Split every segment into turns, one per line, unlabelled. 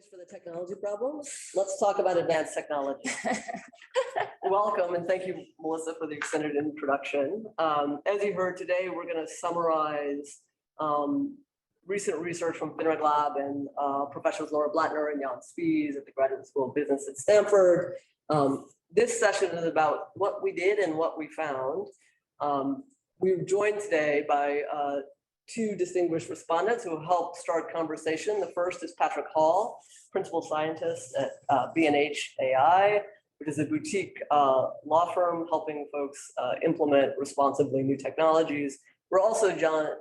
Thanks for the technology problems. Let's talk about advanced technology. Welcome, and thank you, Melissa, for the extended introduction. As you heard today, we're going to summarize recent research from FinRegLab and professors Laura Blattner and Jann Spiess at the Graduate School of Business at Stanford. This session is about what we did and what we found. We're joined today by two distinguished respondents who have helped start conversation. The first is Patrick Hall, principal scientist at B&H AI, which is a boutique law firm helping folks implement responsibly new technologies. We're also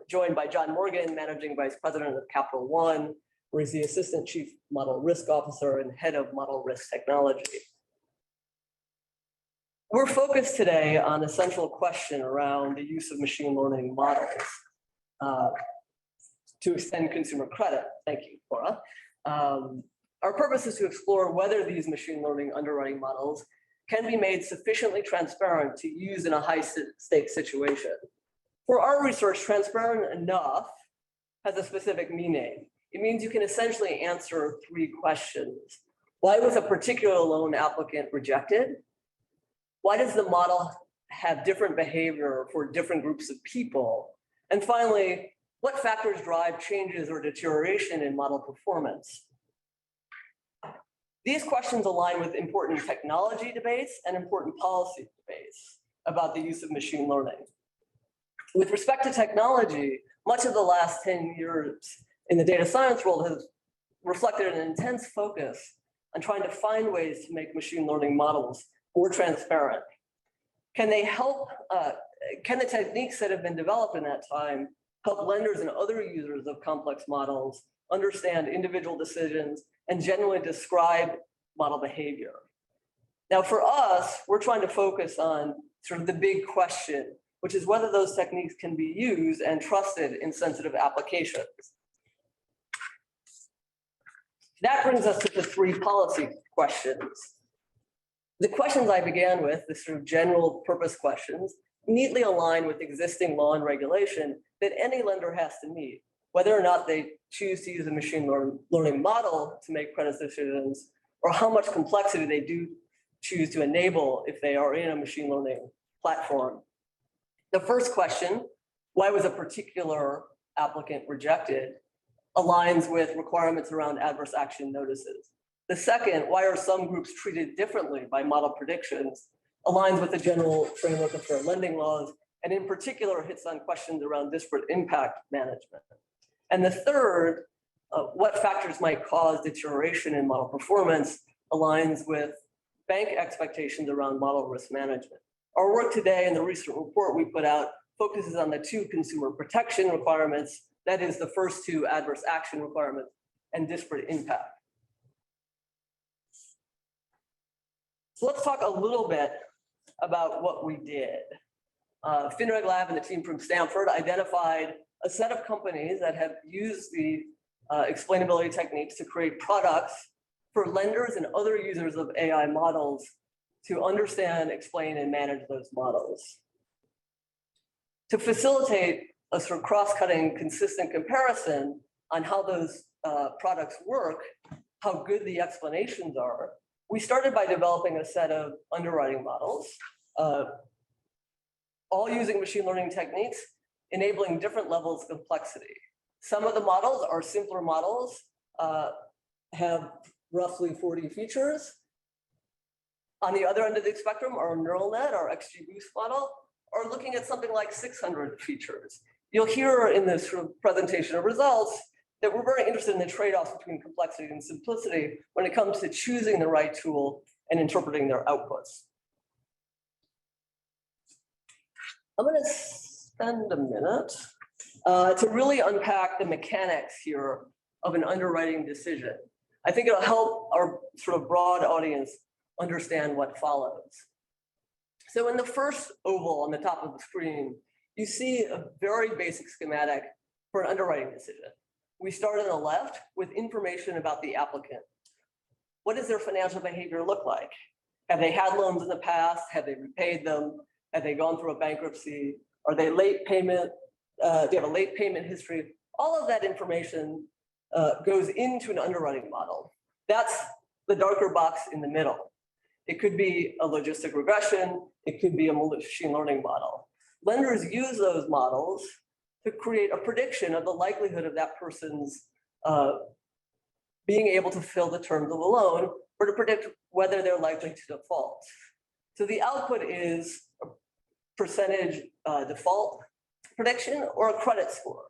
joined by John Morgan, managing vice president of Capital One, where he's the assistant chief model risk officer and head of model risk technology. We're focused today on a central question around the use of machine learning models to extend consumer credit. Thank you, Laura. Our purpose is to explore whether these machine learning underwriting models can be made sufficiently transparent to use in a high-stakes situation. For our research, transparent enough has a specific meaning. It means you can essentially answer three questions. Why was a particular loan applicant rejected? Why does the model have different behavior for different groups of people? And finally, what factors drive changes or deterioration in model performance? These questions align with important technology debates and important policy debates about the use of machine learning. With respect to technology, much of the last 10 years in the data science world has reflected an intense focus on trying to find ways to make machine learning models more transparent. Can they help, can the techniques that have been developed in that time help lenders and other users of complex models understand individual decisions and generally describe model behavior? Now, for us, we're trying to focus on sort of the big question, which is whether those techniques can be used and trusted in sensitive applications. That brings us to the three policy questions. The questions I began with, the sort of general purpose questions, neatly align with existing law and regulation that any lender has to meet, whether or not they choose to use a machine learning model to make credit decisions, or how much complexity they do choose to enable if they are in a machine learning platform. The first question, why was a particular applicant rejected, aligns with requirements around adverse action notices. The second, why are some groups treated differently by model predictions, aligns with the general framework of fair lending laws, and in particular hits on questions around disparate impact management. And the third, what factors might cause deterioration in model performance, aligns with bank expectations around model risk management. Our work today and the recent report we put out focuses on the two consumer protection requirements, that is the first two adverse action requirements and disparate impact. So let's talk a little bit about what we did. FinRegLab and the team from Stanford identified a set of companies that have used the explainability techniques to create products for lenders and other users of AI models to understand, explain, and manage those models. To facilitate a sort of cross-cutting, consistent comparison on how those products work, how good the explanations are, we started by developing a set of underwriting models, all using machine learning techniques, enabling different levels of complexity. Some of the models are simpler models, have roughly 40 features. On the other end of the spectrum, our neural net, our XGBoost model, are looking at something like 600 features. You'll hear in this sort of presentation of results that we're very interested in the trade-offs between complexity and simplicity when it comes to choosing the right tool and interpreting their outputs. I'm going to spend a minute to really unpack the mechanics here of an underwriting decision. I think it'll help our sort of broad audience understand what follows. So in the first oval on the top of the screen, you see a very basic schematic for an underwriting decision. We start on the left with information about the applicant. What does their financial behavior look like? Have they had loans in the past? Have they repaid them? Have they gone through a bankruptcy? Are they late payment? Do they have a late payment history? All of that information goes into an underwriting model. That's the darker box in the middle. It could be a logistic regression. It could be a machine learning model. Lenders use those models to create a prediction of the likelihood of that person's being able to fill the terms of the loan, or to predict whether they're likely to default. So the output is a percentage default prediction or a credit score.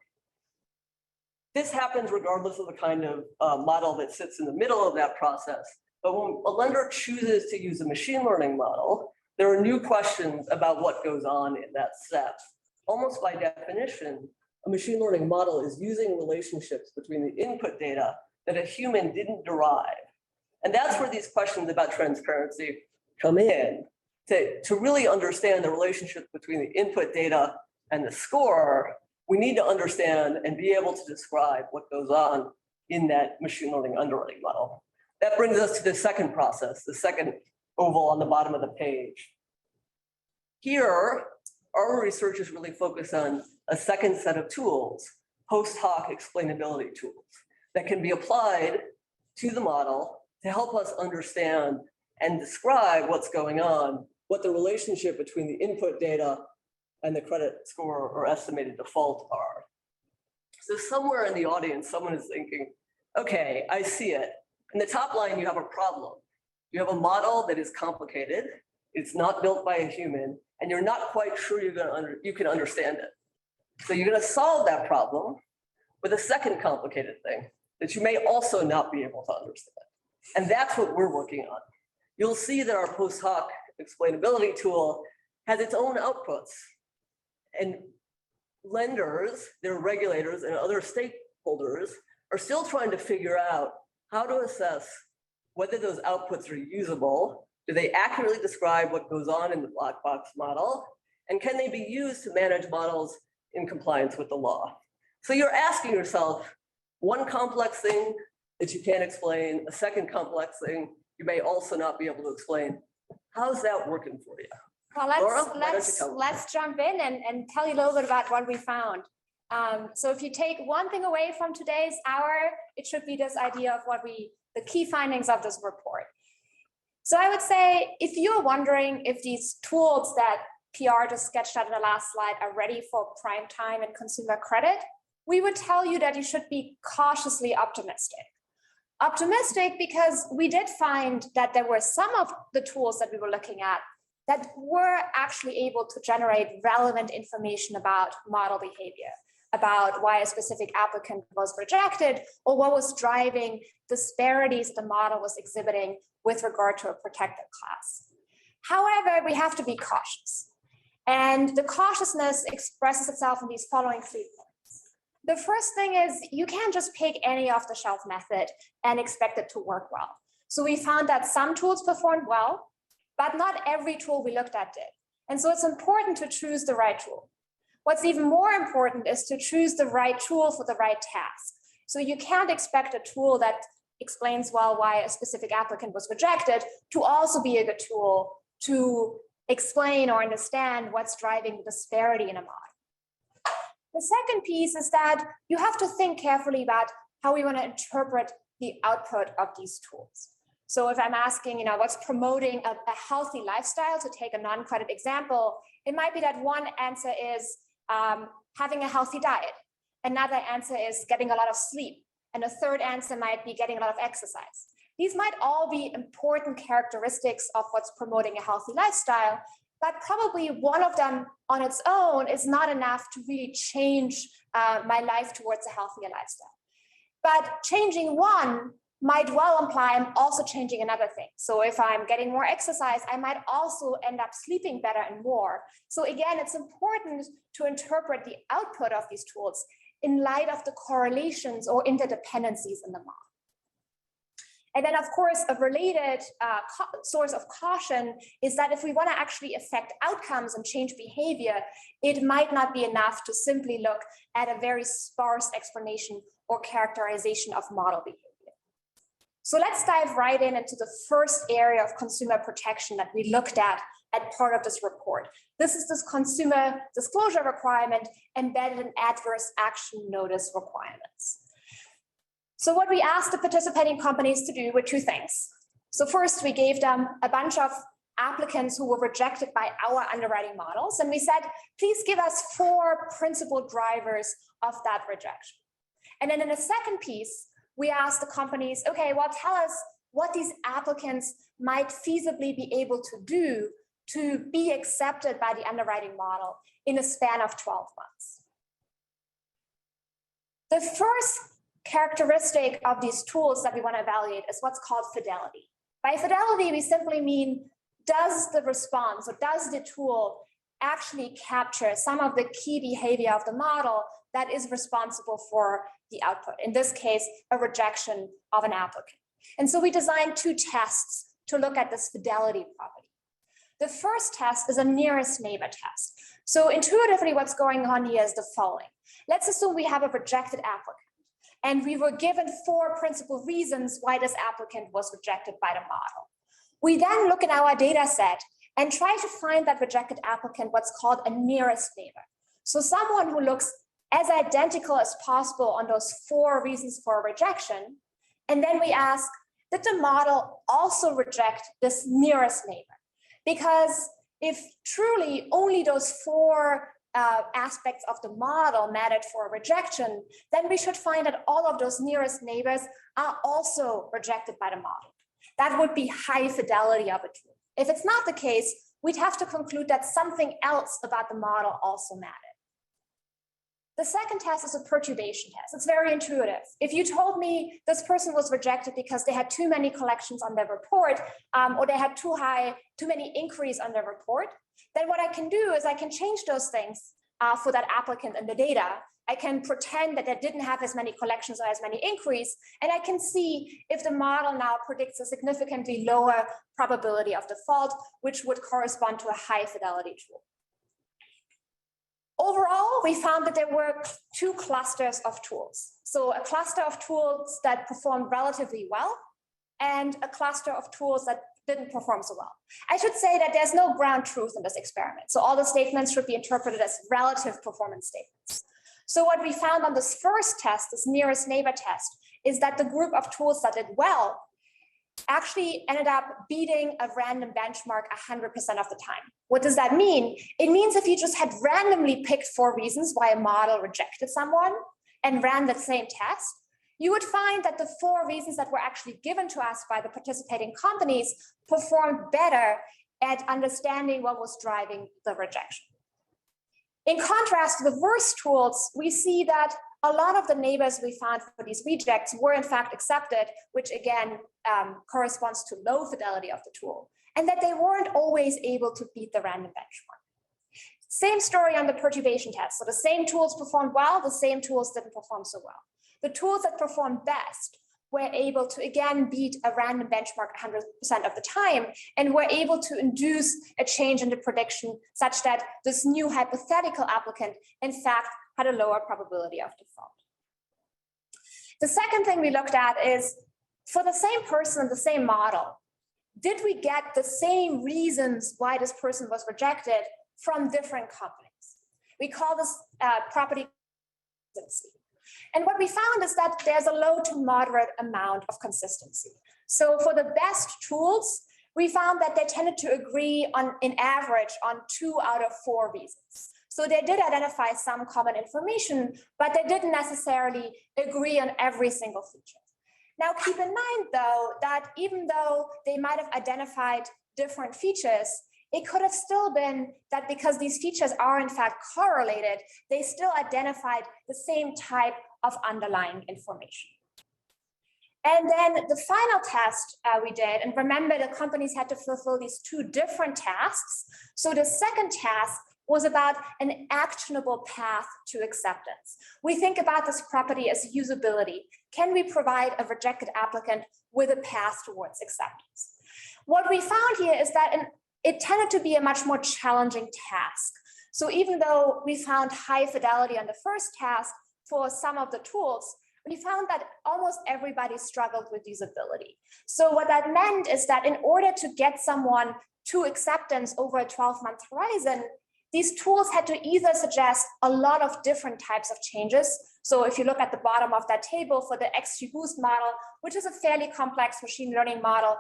This happens regardless of the kind of model that sits in the middle of that process. But when a lender chooses to use a machine learning model, there are new questions about what goes on in that step. Almost by definition, a machine learning model is using relationships between the input data that a human didn't derive. And that's where these questions about transparency come in. To really understand the relationship between the input data and the score, we need to understand and be able to describe what goes on in that machine learning underwriting model. That brings us to the second process, the second oval on the bottom of the page. Here, our research is really focused on a second set of tools, post hoc explainability tools, that can be applied to the model to help us understand and describe what's going on, what the relationship between the input data and the credit score or estimated default are. So somewhere in the audience, someone is thinking, okay, I see it. In the top line, you have a problem. You have a model that is complicated. It's not built by a human, and you're not quite sure you can understand it. So you're going to solve that problem with a second complicated thing that you may also not be able to understand. And that's what we're working on. You'll see that our post hoc explainability tool has its own outputs. And lenders, their regulators, and other stakeholders are still trying to figure out how to assess whether those outputs are usable. Do they accurately describe what goes on in the black box model? And can they be used to manage models in compliance with the law? So you're asking yourself, one complex thing that you can't explain, a second complex thing you may also not be able to explain. How's that working for you?
Well, let's jump in and tell you a little bit about what we found. So if you take one thing away from today's hour, it should be this idea of the key findings of this report. So I would say, if you're wondering if these tools that PR just sketched out in the last slide are ready for prime time and consumer credit, we would tell you that you should be cautiously optimistic. Optimistic because we did find that there were some of the tools that we were looking at that were actually able to generate relevant information about model behavior, about why a specific applicant was rejected, or what was driving disparities the model was exhibiting with regard to a protected class. However, we have to be cautious. And the cautiousness expresses itself in these following 3 points. The first thing is you can't just pick any off-the-shelf method and expect it to work well. So we found that some tools performed well, but not every tool we looked at did. And so it's important to choose the right tool. What's even more important is to choose the right tool for the right task. So you can't expect a tool that explains well why a specific applicant was rejected to also be a good tool to explain or understand what's driving the disparity in a model. The second piece is that you have to think carefully about how we want to interpret the output of these tools. So if I'm asking, what's promoting a healthy lifestyle, to take a non-credit example, it might be that one answer is having a healthy diet. Another answer is getting a lot of sleep. And a third answer might be getting a lot of exercise. These might all be important characteristics of what's promoting a healthy lifestyle, but probably one of them on its own is not enough to really change my life towards a healthier lifestyle. But changing one might well imply I'm also changing another thing. So if I'm getting more exercise, I might also end up sleeping better and more. So again, it's important to interpret the output of these tools in light of the correlations or interdependencies in the model. And then, of course, a related source of caution is that if we want to actually affect outcomes and change behavior, it might not be enough to simply look at a very sparse explanation or characterization of model behavior. So let's dive right into the first area of consumer protection that we looked at part of this report. This is this consumer disclosure requirement embedded in adverse action notice requirements. So what we asked the participating companies to do were two things. So first, we gave them a bunch of applicants who were rejected by our underwriting models. And we said, please give us 4 principal drivers of that rejection. And then in the second piece, we asked the companies, okay, well, tell us what these applicants might feasibly be able to do to be accepted by the underwriting model in a span of 12 months. The first characteristic of these tools that we want to evaluate is what's called fidelity. By fidelity, we simply mean, does the response or does the tool actually capture some of the key behavior of the model that is responsible for the output? In this case, a rejection of an applicant. And so we designed 2 tests to look at this fidelity property. The first test is a nearest neighbor test. So intuitively, what's going on here is the following. Let's assume we have a rejected applicant, and we were given 4 principal reasons why this applicant was rejected by the model. We then look at our data set and try to find that rejected applicant what's called a nearest neighbor. So someone who looks as identical as possible on those 4 reasons for rejection. And then we ask, did the model also reject this nearest neighbor? Because if truly only those 4 aspects of the model mattered for a rejection, then we should find that all of those nearest neighbors are also rejected by the model. That would be high fidelity of a tool. If it's not the case, we'd have to conclude that something else about the model also mattered. The second test is a perturbation test. It's very intuitive. If you told me this person was rejected because they had too many collections on their report, or they had too many inquiries on their report, then what I can do is I can change those things for that applicant in the data. I can pretend that they didn't have as many collections or as many inquiries, and I can see if the model now predicts a significantly lower probability of default, which would correspond to a high fidelity tool. Overall, we found that there were 2 clusters of tools. So a cluster of tools that performed relatively well and a cluster of tools that didn't perform so well. I should say that there's no ground truth in this experiment. So all the statements should be interpreted as relative performance statements. So what we found on this first test, this nearest neighbor test, is that the group of tools that did well actually ended up beating a random benchmark 100% of the time. What does that mean? It means if you just had randomly picked 4 reasons why a model rejected someone and ran the same test, you would find that the 4 reasons that were actually given to us by the participating companies performed better at understanding what was driving the rejection. In contrast to the worst tools, we see that a lot of the neighbors we found for these rejects were in fact accepted, which again corresponds to low fidelity of the tool, and that they weren't always able to beat the random benchmark. Same story on the perturbation test. So the same tools performed well, the same tools didn't perform so well. The tools that performed best were able to again beat a random benchmark 100% of the time, and were able to induce a change in the prediction such that this new hypothetical applicant in fact had a lower probability of default. The second thing we looked at is, for the same person and the same model, did we get the same reasons why this person was rejected from different companies? We call this property consistency. And what we found is that there's a low to moderate amount of consistency. So for the best tools, we found that they tended to agree on, in average, on 2 out of 4 reasons. So they did identify some common information, but they didn't necessarily agree on every single feature. Now, keep in mind, though, that even though they might have identified different features, it could have still been that because these features are in fact correlated, they still identified the same type of underlying information. And then the final test we did, and remember the companies had to fulfill these 2 different tasks. So the second task was about an actionable path to acceptance. We think about this property as usability. Can we provide a rejected applicant with a path towards acceptance? What we found here is that it tended to be a much more challenging task. So even though we found high fidelity on the first task for some of the tools, we found that almost everybody struggled with usability. So what that meant is that in order to get someone to acceptance over a 12-month horizon, these tools had to either suggest a lot of different types of changes So if you look at the bottom of that table for the XGBoost model, which is a fairly complex machine learning model,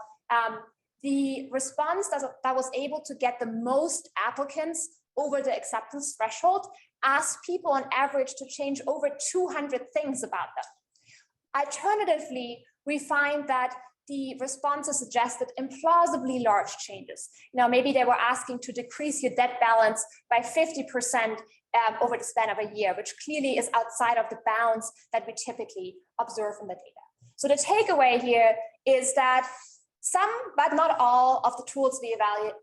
the response that was able to get the most applicants over the acceptance threshold asked people on average to change over 200 things about them. Alternatively, we find that the responses suggested implausibly large changes. Now, maybe they were asking to decrease your debt balance by 50% over the span of a year, which clearly is outside of the bounds that we typically observe in the data. So the takeaway here is that some, but not all, of the tools we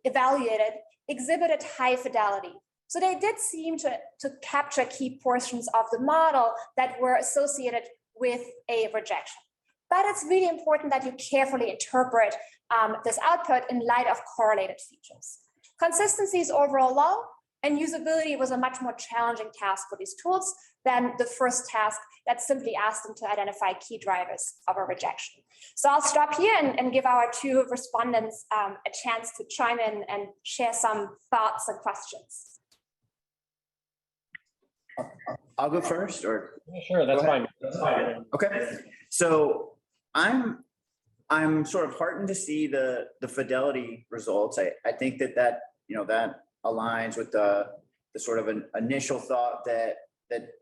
evaluated exhibited high fidelity. So they did seem to capture key portions of the model that were associated with a rejection. But it's really important that you carefully interpret this output in light of correlated features. Consistency is overall low, and usability was a much more challenging task for these tools than the first task that simply asked them to identify key drivers of a rejection. So I'll stop here and give our two respondents a chance to chime in and share some thoughts and questions.
I'll go first, or
sure, that's fine. That's fine.
Okay, so I'm sort of heartened to see the fidelity results. I think that aligns with the sort of an initial thought that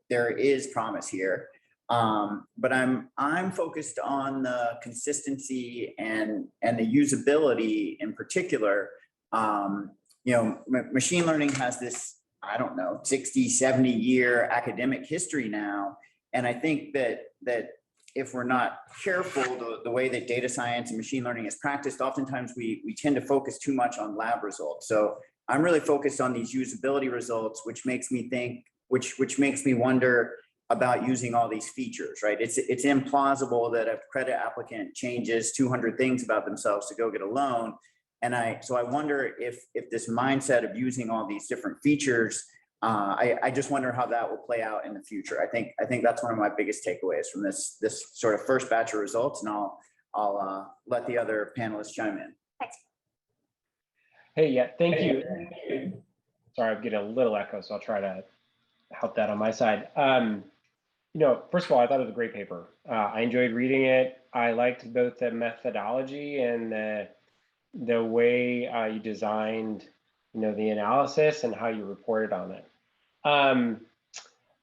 there is promise here. But I'm focused on the consistency and the usability in particular. Machine learning has this, I don't know, 60, 70 year academic history now. And I think that if we're not careful, the way that data science and machine learning is practiced, oftentimes we tend to focus too much on lab results. So I'm really focused on these usability results, which makes me think, which makes me wonder about using all these features, right? It's implausible that a credit applicant changes 200 things about themselves to go get a loan. And so I wonder if this mindset of using all these different features, I just wonder how that will play out in the future. I think that's one of my biggest takeaways from this sort of first batch of results, and I'll let the other panelists chime in.
Thanks.
Hey, yeah, thank you. Sorry, I'm getting a little echo, so I'll try to help that on my side. First of all, I thought it was a great paper. I enjoyed reading it. I liked both the methodology and the way you designed, the analysis and how you reported on it.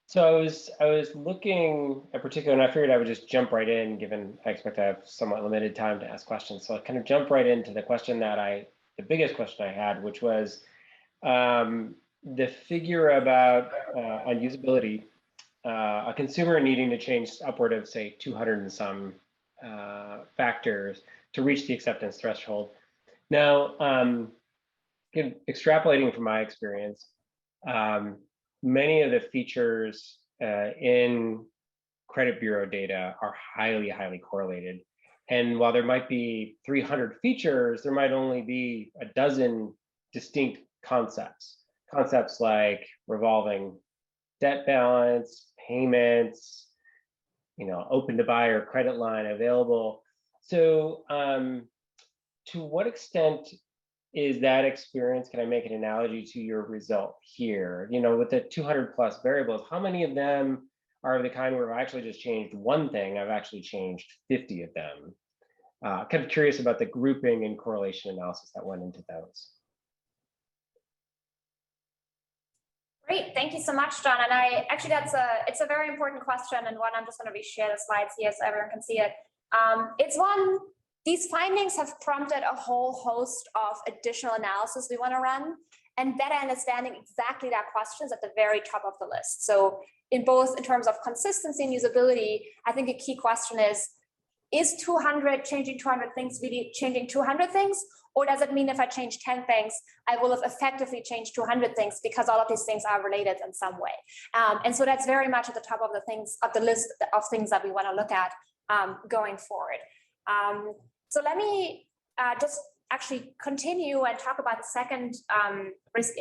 So I was looking at particular, and I figured I would just jump right in, given I expect I have somewhat limited time to ask questions. So I kind of jump right into the question the biggest question I had, which was the figure about on usability, a consumer needing to change upward of, say, 200 and some factors to reach the acceptance threshold. Now, extrapolating from my experience, many of the features in credit bureau data are highly, highly correlated. And while there might be 300 features, there might only be a dozen distinct concepts. Concepts like revolving debt balance, payments, open to buy or credit line available. So to what extent is that experience, can I make an analogy to your result here? With the 200 plus variables, how many of them are the kind where I've actually just changed one thing, I've actually changed 50 of them? Kind of curious about the grouping and correlation analysis that went into those.
Great, thank you so much, John. And it's a very important question, and one I'm just going to reshare the slides here so everyone can see it. It's one, these findings have prompted a whole host of additional analysis we want to run, and better understanding exactly that question is at the very top of the list. So in terms of consistency and usability, I think a key question is 200 changing 200 things really changing 200 things? Or does it mean if I change 10 things, I will have effectively changed 200 things because all of these things are related in some way? And so that's very much at the top of the list of things that we want to look at going forward. So let me just actually continue and talk about the second risk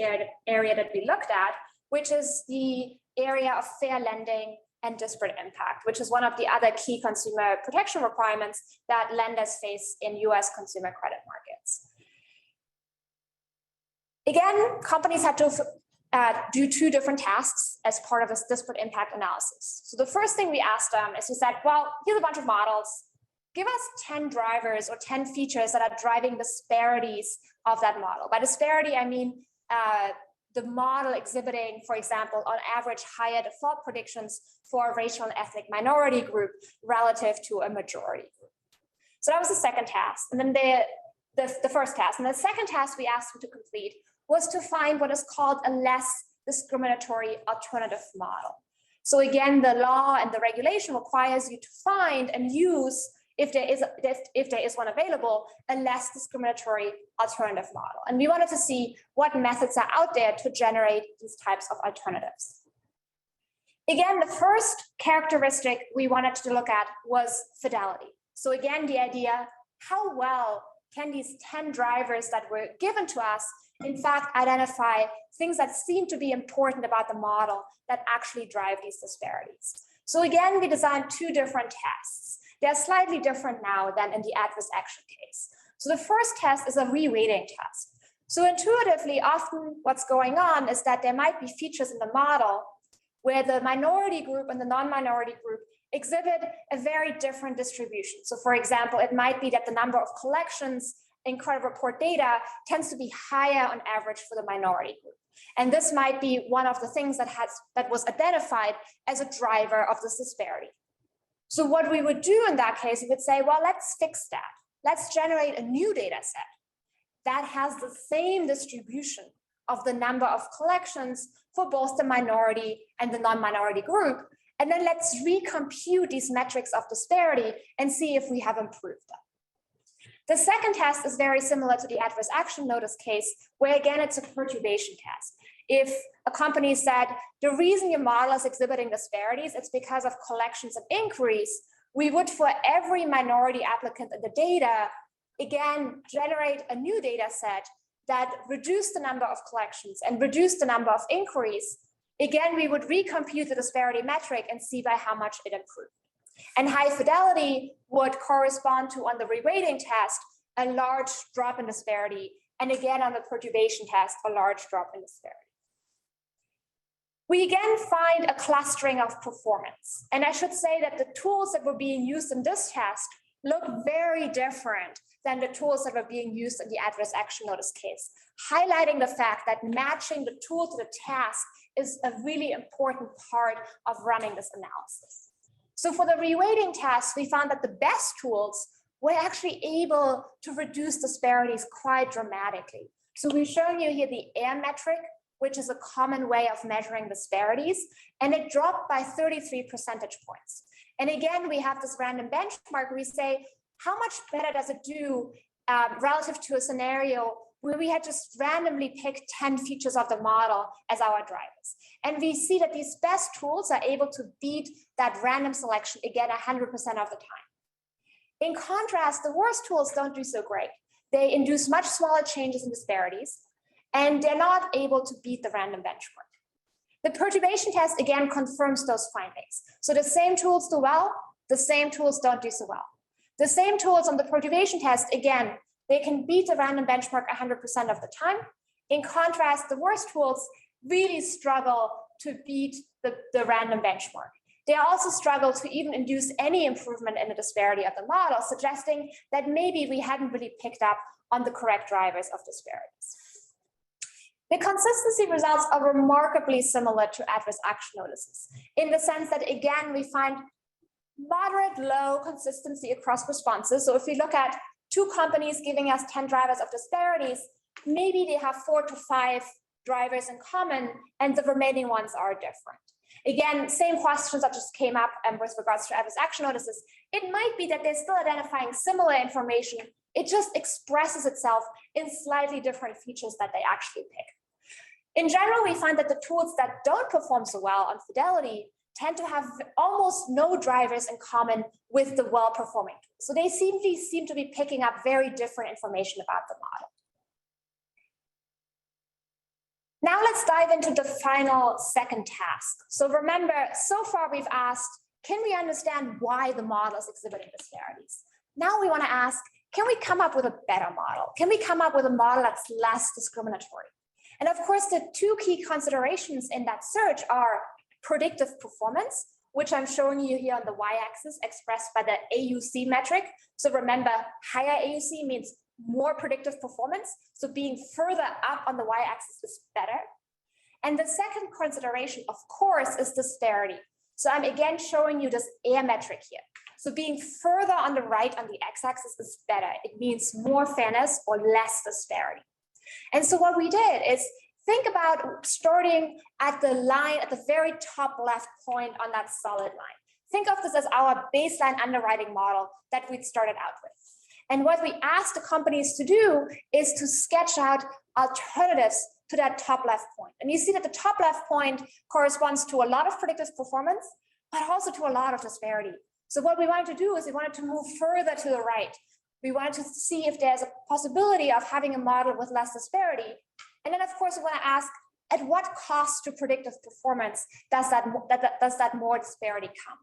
area that we looked at, which is the area of fair lending and disparate impact, which is one of the other key consumer protection requirements that lenders face in US consumer credit markets. Again, companies had to do two different tasks as part of this disparate impact analysis. So the first thing we asked them is we said, well, here's a bunch of models. Give us 10 drivers or 10 features that are driving disparities of that model. By disparity, I mean the model exhibiting, for example, on average higher default predictions for a racial and ethnic minority group relative to a majority group. So that was the second task. And then the first task. And the second task we asked them to complete was to find what is called a less discriminatory alternative model. So again, the law and the regulation requires you to find and use, if there is one available, a less discriminatory alternative model. And we wanted to see what methods are out there to generate these types of alternatives. Again, the first characteristic we wanted to look at was fidelity. So again, the idea, how well can these 10 drivers that were given to us in fact identify things that seem to be important about the model that actually drive these disparities. So again, we designed two different tests. They're slightly different now than in the adverse action case. So the first test is a reweighting test. So intuitively, often what's going on is that there might be features in the model where the minority group and the non-minority group exhibit a very different distribution. So for example, it might be that the number of collections in credit report data tends to be higher on average for the minority group. And this might be one of the things that was identified as a driver of this disparity. So what we would do in that case, we would say, well, let's fix that. Let's generate a new data set that has the same distribution of the number of collections for both the minority and the non-minority group. And then let's recompute these metrics of disparity and see if we have improved them. The second test is very similar to the adverse action notice case, where again, it's a perturbation test. If a company said, the reason your model is exhibiting disparities, it's because of collections and inquiries, we would, for every minority applicant in the data, again, generate a new data set that reduced the number of collections and reduced the number of inquiries. Again, we would recompute the disparity metric and see by how much it improved. And high fidelity would correspond to, on the reweighting test, a large drop in disparity. And again, on the perturbation test, a large drop in disparity. We again find a clustering of performance. And I should say that the tools that were being used in this test look very different than the tools that were being used in the adverse action notice case, highlighting the fact that matching the tool to the task is a really important part of running this analysis. So for the reweighting test, we found that the best tools were actually able to reduce disparities quite dramatically. So we've shown you here the AIR metric, which is a common way of measuring disparities, and it dropped by 33 percentage points. And again, we have this random benchmark where we say, how much better does it do relative to a scenario where we had just randomly picked 10 features of the model as our drivers. And we see that these best tools are able to beat that random selection again 100% of the time. In contrast, the worst tools don't do so great. They induce much smaller changes in disparities, and they're not able to beat the random benchmark. The perturbation test again confirms those findings. So the same tools do well, the same tools don't do so well. The same tools on the perturbation test, again, they can beat the random benchmark 100% of the time. In contrast, the worst tools really struggle to beat the random benchmark. They also struggle to even induce any improvement in the disparity of the model, suggesting that maybe we hadn't really picked up on the correct drivers of disparities. The consistency results are remarkably similar to adverse action notices, in the sense that, again, we find moderate low consistency across responses. So if we look at two companies giving us 10 drivers of disparities, maybe they have 4 to 5 drivers in common, and the remaining ones are different. Again, same questions that just came up with regards to adverse action notices. It might be that they're still identifying similar information. It just expresses itself in slightly different features that they actually pick. In general, we find that the tools that don't perform so well on fidelity tend to have almost no drivers in common with the well-performing tools. So they simply seem to be picking up very different information about the model. Now let's dive into the final second task. So remember, so far we've asked, can we understand why the model is exhibiting disparities? Now we want to ask, can we come up with a better model? Can we come up with a model that's less discriminatory? And of course, the two key considerations in that search are predictive performance, which I'm showing you here on the y-axis expressed by the AUC metric. So remember, higher AUC means more predictive performance. So being further up on the y-axis is better. And the second consideration, of course, is disparity. So I'm again showing you this air metric here. So being further on the right on the x-axis is better. It means more fairness or less disparity. And so what we did is think about starting at the line at the very top left point on that solid line. Think of this as our baseline underwriting model that we'd started out with. And what we asked the companies to do is to sketch out alternatives to that top left point. And you see that the top left point corresponds to a lot of predictive performance, but also to a lot of disparity. So what we wanted to do is we wanted to move further to the right. We wanted to see if there's a possibility of having a model with less disparity. And then, of course, we want to ask, at what cost to predictive performance does that more disparity come?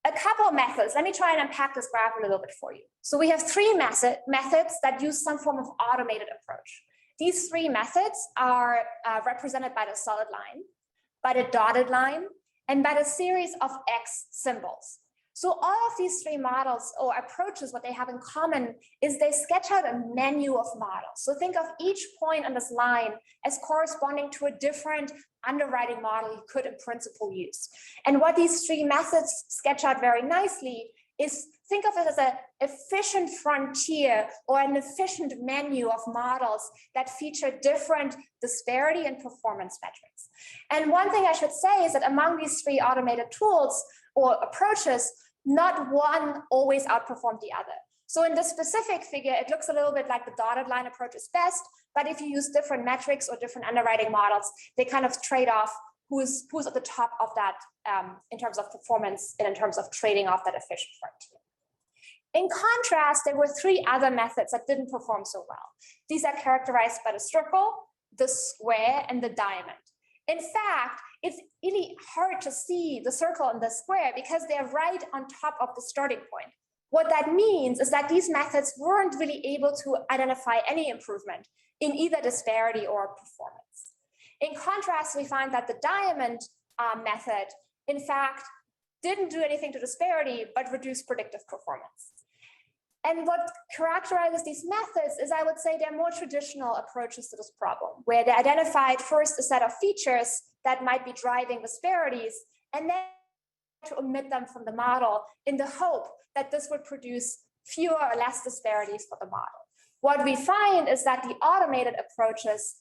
A couple of methods. Let me try and unpack this graph a little bit for you. So we have three methods that use some form of automated approach. These three methods are represented by the solid line, by the dotted line, and by the series of X symbols. So all of these three models or approaches, what they have in common is they sketch out a menu of models. So think of each point on this line as corresponding to a different underwriting model you could in principle use. And what these three methods sketch out very nicely is think of it as an efficient frontier or an efficient menu of models that feature different disparity and performance metrics. And one thing I should say is that among these three automated tools or approaches, not one always outperformed the other. So in this specific figure, it looks a little bit like the dotted line approach is best, but if you use different metrics or different underwriting models, they kind of trade off who's at the top of that in terms of performance and in terms of trading off that efficient frontier. In contrast, there were three other methods that didn't perform so well. These are characterized by the circle, the square, and the diamond. In fact, it's really hard to see the circle and the square because they're right on top of the starting point. What that means is that these methods weren't really able to identify any improvement in either disparity or performance. In contrast, we find that the diamond method, in fact, didn't do anything to disparity, but reduced predictive performance. And what characterizes these methods is, I would say, they're more traditional approaches to this problem, where they identified first a set of features that might be driving disparities, and then to omit them from the model in the hope that this would produce fewer or less disparities for the model. What we find is that the automated approaches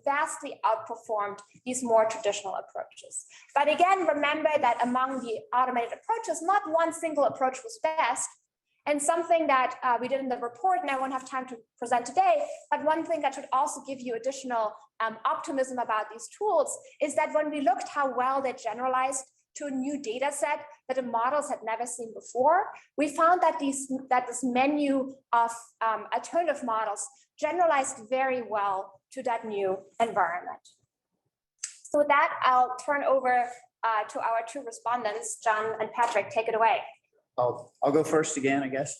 vastly outperformed these more traditional approaches. But again, remember that among the automated approaches, not one single approach was best. And something that we did in the report, and I won't have time to present today, but one thing that should also give you additional optimism about these tools is that when we looked how well they generalized to a new data set that the models had never seen before, we found that this menu of alternative models generalized very well to that new environment. So with that, I'll turn over to our two respondents, Jann and Patrick. Take it away.
I'll go first again, I guess.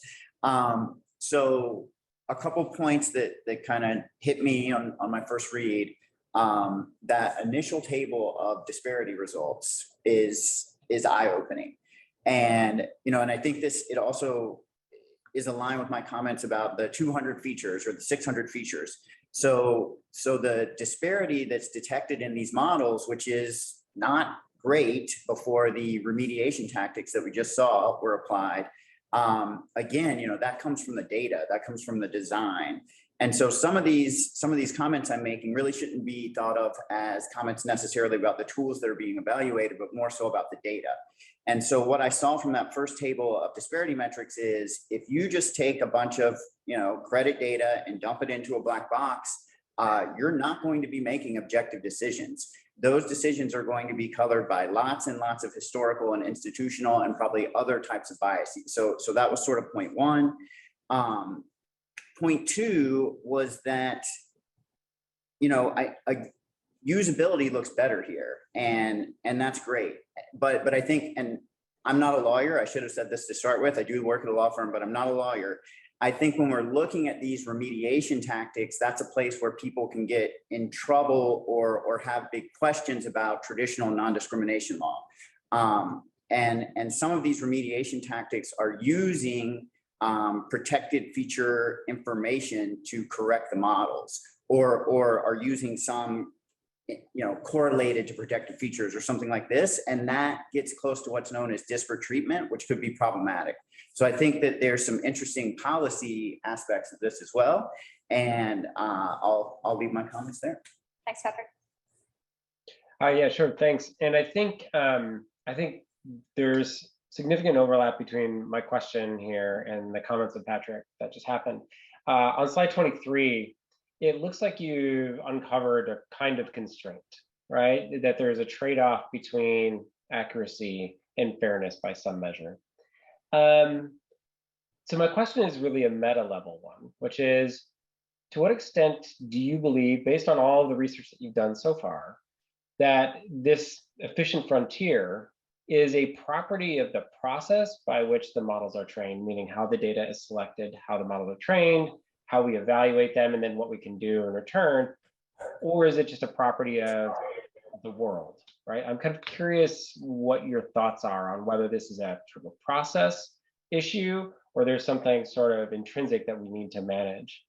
So a couple points that kind of hit me on my first read. That initial table of disparity results is eye-opening, and and I think it also is aligned with my comments about the 200 features or the 600 features. So the disparity that's detected in these models, which is not great before the remediation tactics that we just saw were applied. Again, that comes from the data, that comes from the design. And so some of these comments I'm making really shouldn't be thought of as comments necessarily about the tools that are being evaluated, but more so about the data. And so what I saw from that first table of disparity metrics is if you just take a bunch of credit data and dump it into a black box, you're not going to be making objective decisions. Those decisions are going to be colored by lots and lots of historical and institutional and probably other types of biases. So that was sort of point one. Point two was that, usability looks better here, and that's great. But I think, and I'm not a lawyer, I should have said this to start with, I do work at a law firm, but I'm not a lawyer. I think when we're looking at these remediation tactics, that's a place where people can get in trouble or have big questions about traditional non-discrimination law. And some of these remediation tactics are using protected feature information to correct the models, or are using some, correlated to protected features or something like this. And that gets close to what's known as disparate treatment, which could be problematic. So I think that there's some interesting policy aspects of this as well. And I'll leave my comments there.
Thanks, Patrick.
Yeah, sure. Thanks. And I think there's significant overlap between my question here and the comments of Patrick that just happened. On slide 23, it looks like you've uncovered a kind of constraint, right? That there's a trade-off between accuracy and fairness by some measure. So my question is really a meta level one, which is, to what extent do you believe, based on all of the research that you've done so far, that this efficient frontier is a property of the process by which the models are trained, meaning how the data is selected, how the models are trained, how we evaluate them, and then what we can do in return? Or is it just a property of the world, right? I'm kind of curious what your thoughts are on whether this is a sort of a process issue or there's something sort of intrinsic that we need to manage.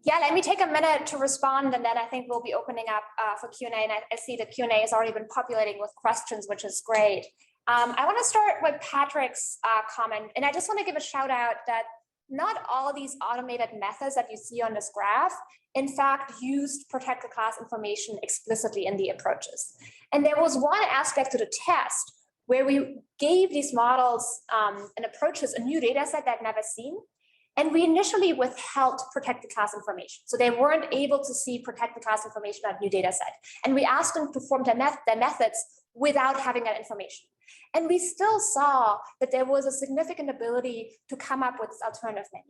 Yeah, let me take a minute to respond, and then I think we'll be opening up for Q&A. And I see the Q&A has already been populating with questions, which is great. I want to start with Patrick's comment, and I just want to give a shout out that not all these automated methods that you see on this graph, in fact, used protected class information explicitly in the approaches. And there was one aspect to the test where we gave these models and approaches a new data set that never seen. And we initially withheld protected class information. So they weren't able to see protected class information on a new data set. And we asked them to perform their methods without having that information. And we still saw that there was a significant ability to come up with this alternative menu.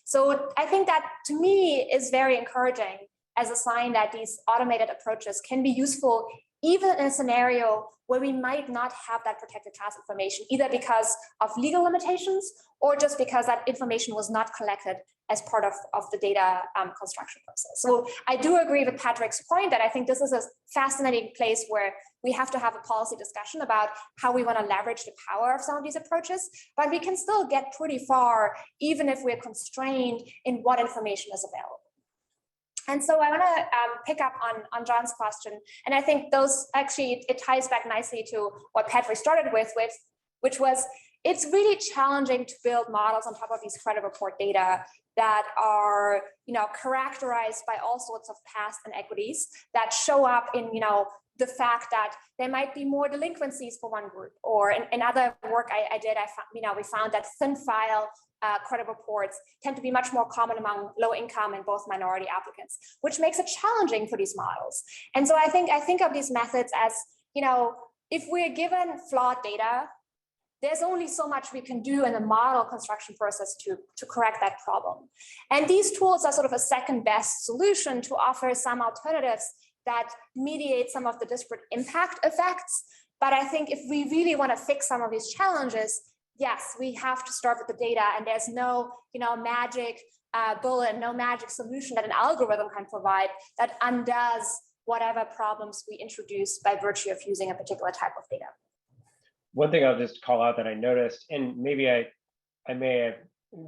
So I think that, to me, is very encouraging as a sign that these automated approaches can be useful even in a scenario where we might not have that protected class information, either because of legal limitations or just because that information was not collected as part of the data construction process. So I do agree with Patrick's point that I think this is a fascinating place where we have to have a policy discussion about how we want to leverage the power of some of these approaches, but we can still get pretty far even if we're constrained in what information is available. And so I want to pick up on John's question. And I think it ties back nicely to what Patrick started with, which was, it's really challenging to build models on top of these credit report data that are, characterized by all sorts of past inequities that show up in, the fact that there might be more delinquencies for one group, or in other work I did, we found that thin file credit reports tend to be much more common among low income and both minority applicants, which makes it challenging for these models. And so I think of these methods as, if we're given flawed data, there's only so much we can do in the model construction process to correct that problem. And these tools are sort of a second best solution to offer some alternatives that mediate some of the disparate impact effects. But I think if we really want to fix some of these challenges, yes, we have to start with the data, and there's no, magic bullet, no magic solution that an algorithm can provide that undoes whatever problems we introduce by virtue of using a particular type of data.
One thing I'll just call out that I noticed, and maybe I may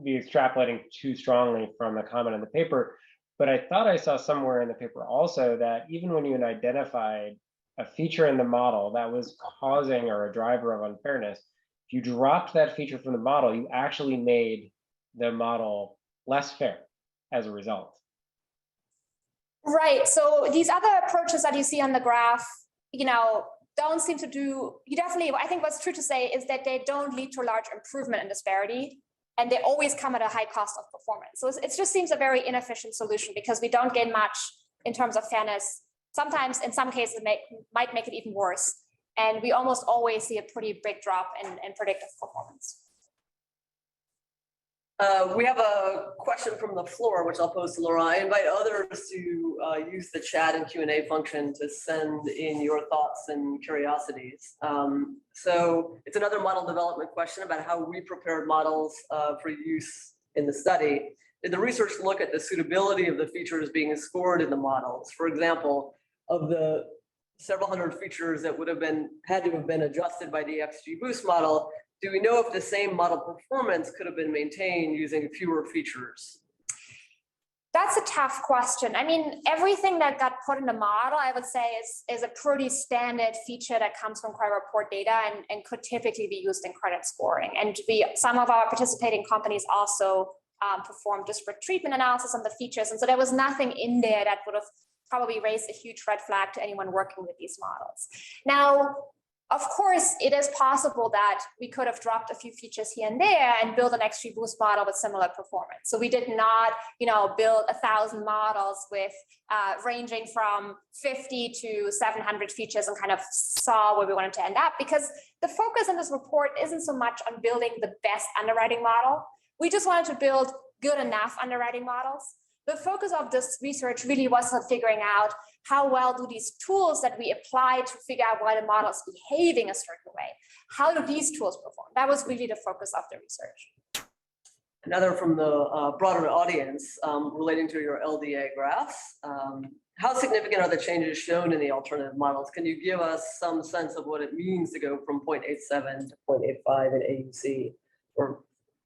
be extrapolating too strongly from a comment in the paper, but I thought I saw somewhere in the paper also that even when you identified a feature in the model that was causing or a driver of unfairness, if you dropped that feature from the model, you actually made the model less fair as a result.
Right. So these other approaches that you see on the graph, don't seem to do, I think what's true to say is that they don't lead to a large improvement in disparity, and they always come at a high cost of performance. So it just seems a very inefficient solution because we don't gain much in terms of fairness. Sometimes, in some cases, might make it even worse. And we almost always see a pretty big drop in predictive performance.
We have a question from the floor, which I'll pose to Laura. I invite others to use the chat and Q&A function to send in your thoughts and curiosities. So it's another model development question about how we prepared models for use in the study. Did the research look at the suitability of the features being scored in the models? For example, of the several hundred features that would have had to have been adjusted by the XGBoost model, do we know if the same model performance could have been maintained using fewer features?
That's a tough question. I mean, everything that got put in the model, I would say, is a pretty standard feature that comes from credit report data and could typically be used in credit scoring. And some of our participating companies also performed disparate treatment analysis on the features. And so there was nothing in there that would have probably raised a huge red flag to anyone working with these models. Now, of course, it is possible that we could have dropped a few features here and there and build an XGBoost model with similar performance. So we did not, build 1,000 models with ranging from 50 to 700 features and kind of saw where we wanted to end up, because the focus in this report isn't so much on building the best underwriting model. We just wanted to build good enough underwriting models. The focus of this research really was on figuring out how well do these tools that we apply to figure out why the model is behaving a certain way, how do these tools perform? That was really the focus of the research.
Another from the broader audience relating to your LDA graphs. How significant are the changes shown in the alternative models? Can you give us some sense of what it means to go from 0.87 to 0.85 in AUC, or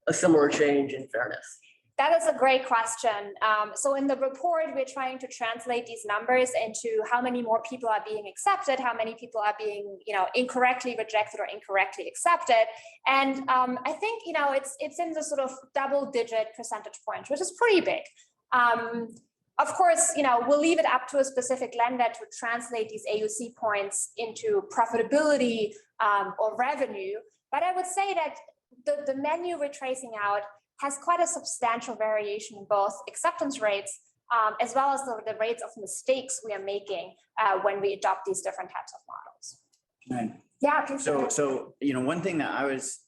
a similar change in fairness?
That is a great question. So in the report, we're trying to translate these numbers into how many more people are being accepted, how many people are being, incorrectly rejected or incorrectly accepted. And I think, it's in the sort of double-digit percentage point, which is pretty big. Of course, we'll leave it up to a specific lender to translate these AUC points into profitability or revenue. But I would say that the menu we're tracing out has quite a substantial variation in both acceptance rates as well as the rates of mistakes we are making when we adopt these different types of models.
Right.
Yeah.
So one thing that I was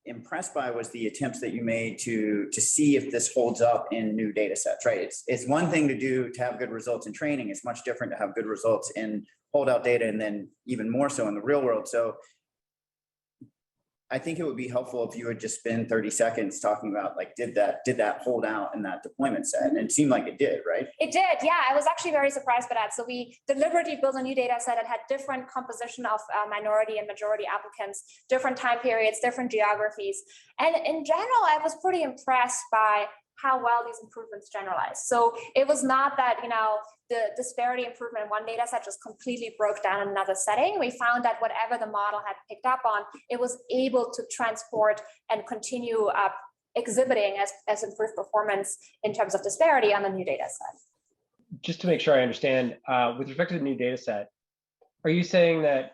impressed by was the attempts that you made to see if this holds up in new data sets, right? It's one thing to have good results in training. It's much different to have good results in holdout data, and then even more so in the real world. So I think it would be helpful if you would just spend 30 seconds talking about, like, did that hold out in that deployment set? And it seemed like it did, right?
It did, yeah. I was actually very surprised by that. So we deliberately built a new data set that had different composition of minority and majority applicants, different time periods, different geographies. And in general, I was pretty impressed by how well these improvements generalized. So it was not that, the disparity improvement in one data set just completely broke down in another setting. We found that whatever the model had picked up on, it was able to transport and continue exhibiting as improved performance in terms of disparity on the new data set.
Just to make sure I understand, with respect to the new data set, are you saying that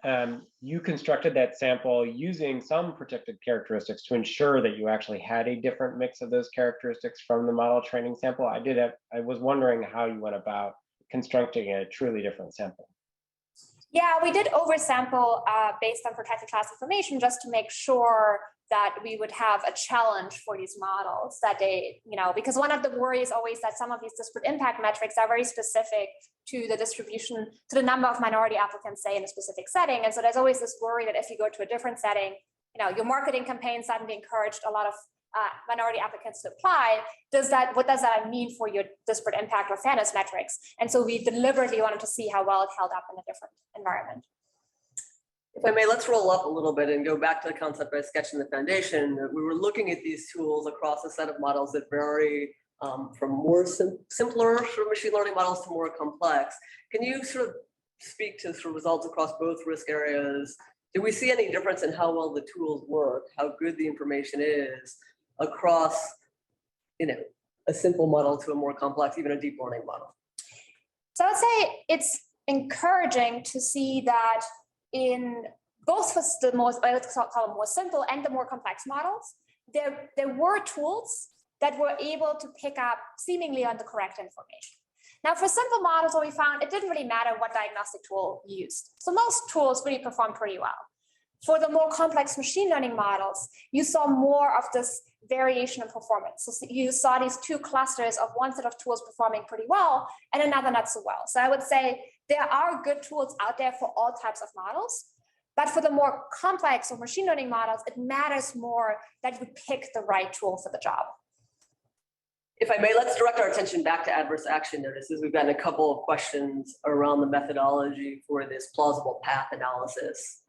you constructed that sample using some protected characteristics to ensure that you actually had a different mix of those characteristics from the model training sample? I was wondering how you went about constructing a truly different sample.
Yeah, we did oversample based on protected class information just to make sure that we would have a challenge for these models that they, because one of the worries always that some of these disparate impact metrics are very specific to the distribution, to the number of minority applicants, say, in a specific setting. And so there's always this worry that if you go to a different setting, your marketing campaign suddenly encouraged a lot of minority applicants to apply. What does that mean for your disparate impact or fairness metrics? And so we deliberately wanted to see how well it held up in a different environment.
If I may, let's roll up a little bit and go back to the concept I sketched in the foundation. We were looking at these tools across a set of models that vary from more simpler sort of machine learning models to more complex. Can you sort of speak to sort of results across both risk areas? Do we see any difference in how well the tools work, how good the information is across, a simple model to a more complex, even a deep learning model?
So I would say it's encouraging to see that in both the most, let's call them more simple and the more complex models, there were tools that were able to pick up seemingly on the correct information. Now, for simple models, what we found, it didn't really matter what diagnostic tool you used. So most tools really performed pretty well. For the more complex machine learning models, you saw more of this variation in performance. So you saw these two clusters of one set of tools performing pretty well and another not so well. So I would say there are good tools out there for all types of models, but for the more complex or machine learning models, it matters more that you pick the right tool for the job.
If I may, let's direct our attention back to adverse action notices. We've gotten a couple of questions around the methodology for this plausible path analysis,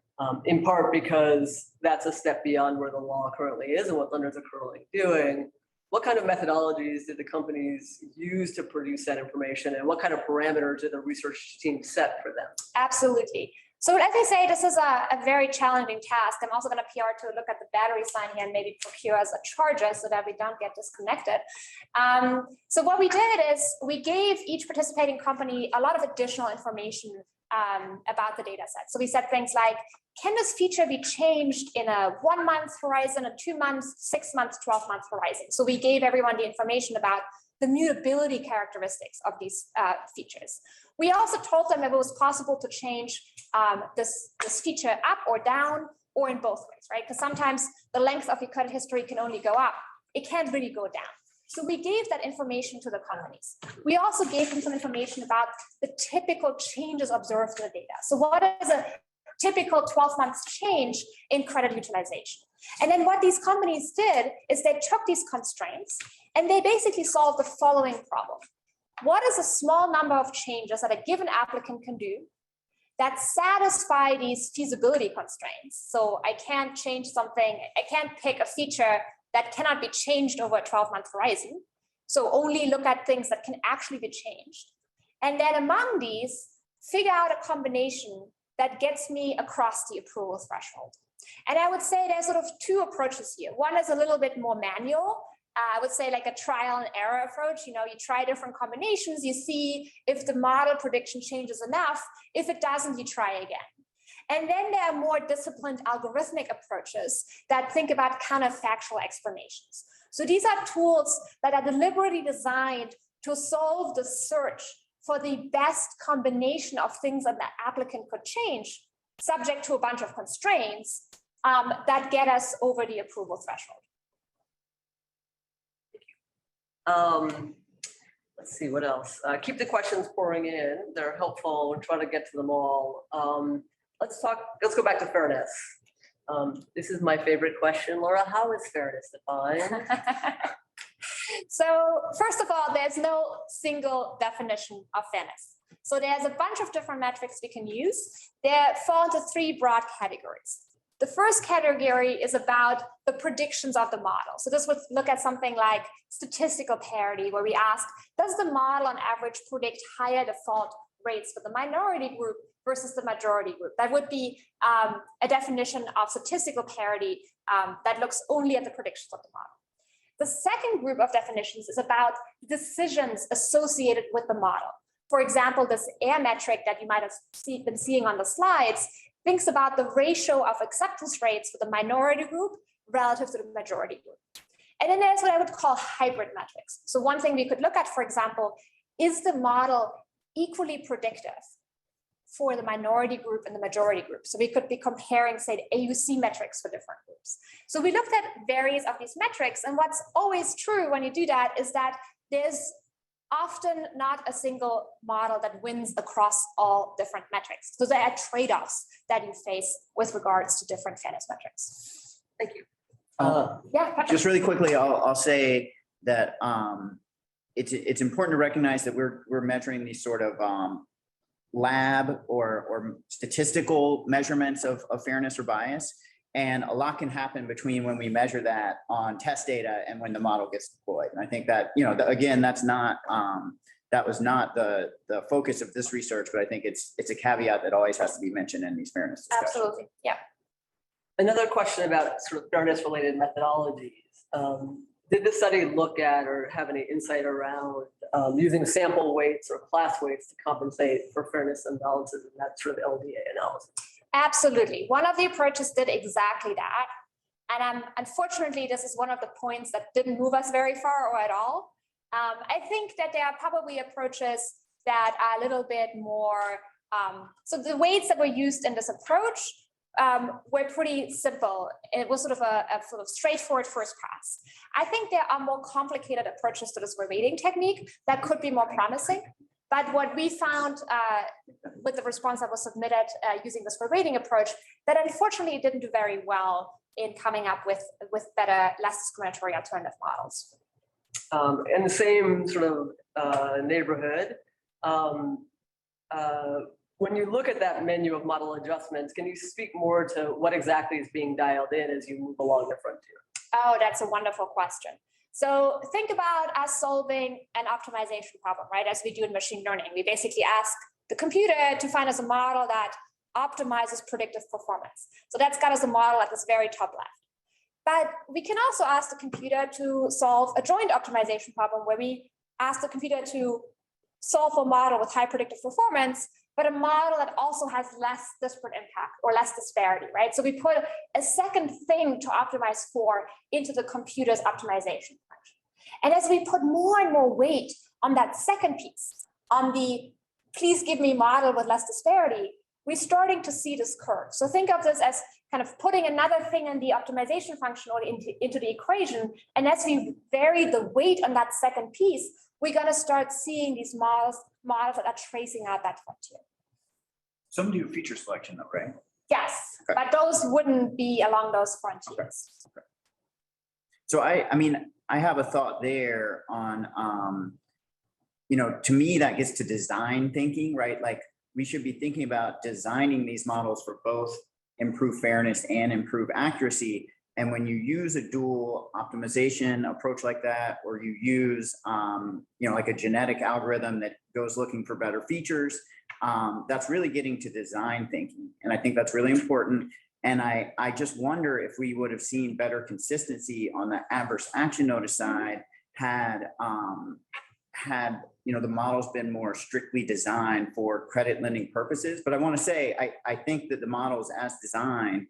in part because that's a step beyond where the law currently is and what lenders are currently doing. What kind of methodologies did the companies use to produce that information, and what kind of parameters did the research team set for them?
Absolutely. So as I say, this is a very challenging task. I'm also going to PR to look at the battery sign here and maybe procure as a charger so that we don't get disconnected. So what we did is we gave each participating company a lot of additional information about the data set. So we said things like, can this feature be changed in a 1 month horizon, a 2 months, 6 months, 12 month horizon? So we gave everyone the information about the mutability characteristics of these features. We also told them that it was possible to change this feature up or down or in both ways, right? Because sometimes the length of your credit history can only go up. It can't really go down. So we gave that information to the companies. We also gave them some information about the typical changes observed in the data. So what is a typical 12 months change in credit utilization? And then what these companies did is they took these constraints and they basically solved the following problem. What is a small number of changes that a given applicant can do that satisfy these feasibility constraints? So I can't change something, I can't pick a feature that cannot be changed over a 12-month horizon. So only look at things that can actually be changed. And then among these, figure out a combination that gets me across the approval threshold. And I would say there's sort of two approaches here. One is a little bit more manual. I would say like a trial and error approach. You know, you try different combinations, you see if the model prediction changes enough. If it doesn't, you try again. And then there are more disciplined algorithmic approaches that think about counterfactual explanations. So these are tools that are deliberately designed to solve the search for the best combination of things that the applicant could change, subject to a bunch of constraints that get us over the approval threshold.
Let's see, what else? Keep the questions pouring in. They're helpful. We're trying to get to them all. Let's go back to fairness. This is my favorite question. Laura, how is fairness defined?
So first of all, there's no single definition of fairness. So there's a bunch of different metrics we can use. They fall into three broad categories. The first category is about the predictions of the model. So this would look at something like statistical parity, where we ask, does the model on average predict higher default rates for the minority group versus the majority group? That would be a definition of statistical parity that looks only at the predictions of the model. The second group of definitions is about decisions associated with the model. For example, this AIR metric that you might have been seeing on the slides thinks about the ratio of acceptance rates for the minority group relative to the majority group. And then there's what I would call hybrid metrics. So one thing we could look at, for example, is the model equally predictive for the minority group and the majority group? So we could be comparing, say, the AUC metrics for different groups. So we looked at various of these metrics, and what's always true when you do that is that there's often not a single model that wins across all different metrics. So there are trade-offs that you face with regards to different fairness metrics.
Thank you.
Yeah, Patrick.
Just really quickly, I'll say that it's important to recognize that we're measuring these sort of lab or statistical measurements of fairness or bias. And a lot can happen between when we measure that on test data and when the model gets deployed. And I think that, you know, again, that's not, that was not the focus of this research, but I think it's a caveat that always has to be mentioned in these fairness discussions.
Absolutely, yeah.
Another question about sort of fairness-related methodologies. Did the study look at or have any insight around using sample weights or class weights to compensate for fairness imbalances in that sort of LDA analysis?
Absolutely. One of the approaches did exactly that. And unfortunately, this is one of the points that didn't move us very far or at all. I think that there are probably approaches that are a little bit more, so the weights that were used in this approach were pretty simple. It was sort of a sort of straightforward first pass. I think there are more complicated approaches to the score rating technique that could be more promising. But what we found with the response that was submitted using the score rating approach, that unfortunately it didn't do very well in coming up with better, less discriminatory alternative models.
In the same sort of neighborhood, when you look at that menu of model adjustments, can you speak more to what exactly is being dialed in as you move along the frontier?
Oh, that's a wonderful question. So think about us solving an optimization problem, right? As we do in machine learning, we basically ask the computer to find us a model that optimizes predictive performance. So that's got us a model at this very top left. But we can also ask the computer to solve a joint optimization problem where we ask the computer to solve a model with high predictive performance, but a model that also has less disparate impact or less disparity, right? So we put a second thing to optimize for into the computer's optimization function. And as we put more and more weight on that second piece, on the please give me model with less disparity, we're starting to see this curve. So think of this as kind of putting another thing in the optimization function or into the equation. And as we vary the weight on that second piece, we're going to start seeing these models that are tracing out that frontier.
Some do feature selection though, right?
Yes,
Okay.
but those wouldn't be along those frontiers.
Okay. So I mean, I have a thought there on, to me, that gets to design thinking, right? Like we should be thinking about designing these models for both improve fairness and improve accuracy. And when you use a dual optimization approach like that, or you use, like a genetic algorithm that goes looking for better features, that's really getting to design thinking. And I think that's really important. And I just wonder if we would have seen better consistency on the adverse action notice side had the models been more strictly designed for credit lending purposes. But I want to say, I think that the models as designed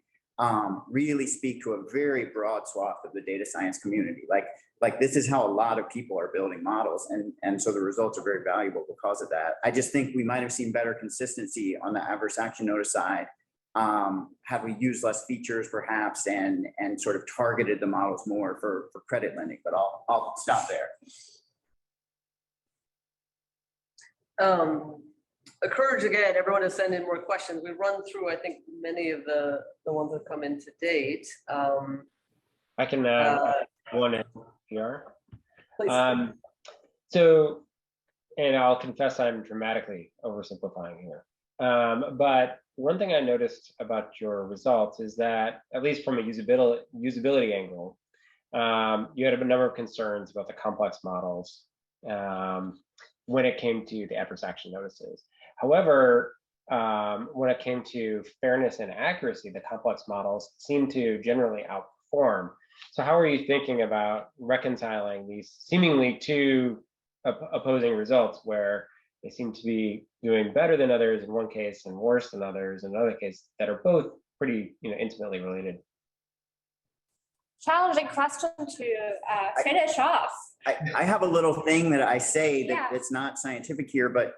really speak to a very broad swath of the data science community. Like this is how a lot of people are building models. And so the results are very valuable because of that. I just think we might've seen better consistency on the adverse action notice side had we used less features perhaps and sort of targeted the models more for credit lending, but I'll stop there.
Encourage again, everyone to send in more questions. We've run through, I think, many of the ones that come in to date.
I can add one in here.
Please.
So, and I'll confess I'm dramatically oversimplifying here. But one thing I noticed about your results is that, at least from a usability angle, you had a number of concerns about the complex models when it came to the adverse action notices. However, when it came to fairness and accuracy, the complex models seem to generally outperform. So how are you thinking about reconciling these seemingly two opposing results where they seem to be doing better than others in one case and worse than others in another case that are both pretty intimately related?
Challenging question to finish off.
I have a little thing that I say that
Yeah.
it's not scientific here, but